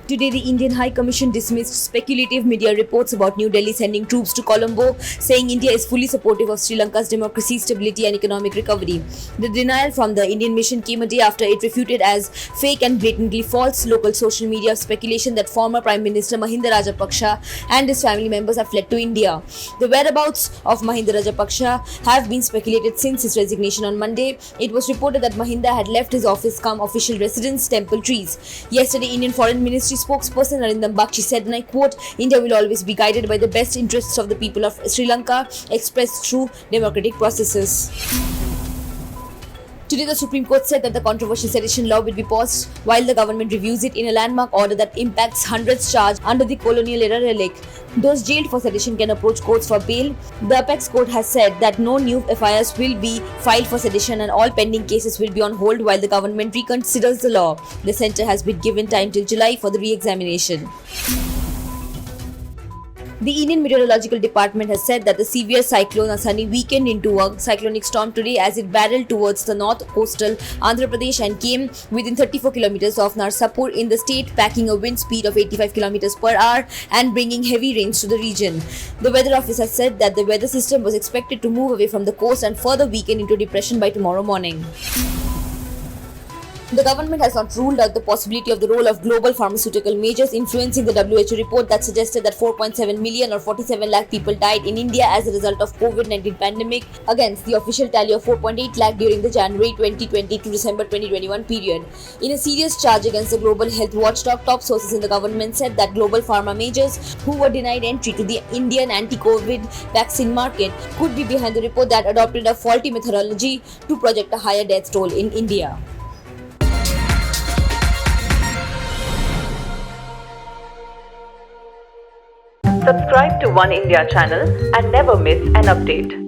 Today, the Indian High Commission dismissed speculative media reports about New Delhi sending troops to Colombo, saying India is fully supportive of Sri Lanka's democracy, stability and economic recovery. The denial from the Indian mission came a day after it refuted as fake and blatantly false local social media speculation that former Prime Minister Mahinda Rajapaksa and his family members have fled to India. The whereabouts of Mahinda Rajapaksa have been speculated since his resignation on Monday. It was reported that Mahinda had left his office cum official residence Temple Trees. Yesterday, Indian Foreign Ministry spokesperson Arindam Bakshi said, and I quote, India will always be guided by the best interests of the people of Sri Lanka, expressed through democratic processes. Today, the Supreme Court said that the controversial sedition law will be paused while the government reviews it in a landmark order that impacts hundreds charged under the colonial era relic. Those jailed for sedition can approach courts for bail. The Apex Court has said that no new FIRs will be filed for sedition and all pending cases will be on hold while the government reconsiders the law. The centre has been given time till July for the re-examination. The Indian Meteorological Department has said that the severe cyclone Asani weakened into a cyclonic storm today as it barreled towards the north coastal Andhra Pradesh and came within 34 kilometers of Narsapur in the state, packing a wind speed of 85 kilometers per hour and bringing heavy rains to the region. The weather office has said that the weather system was expected to move away from the coast and further weaken into depression by tomorrow morning. The government has not ruled out the possibility of the role of global pharmaceutical majors influencing the WHO report that suggested that 4.7 million or 47 lakh people died in India as a result of COVID-19 pandemic against the official tally of 4.8 lakh during the January 2020 to December 2021 period. In a serious charge against the global health watchdog, top sources in the government said that global pharma majors who were denied entry to the Indian anti-COVID vaccine market could be behind the report that adopted a faulty methodology to project a higher death toll in India. Subscribe to One India channel and never miss an update.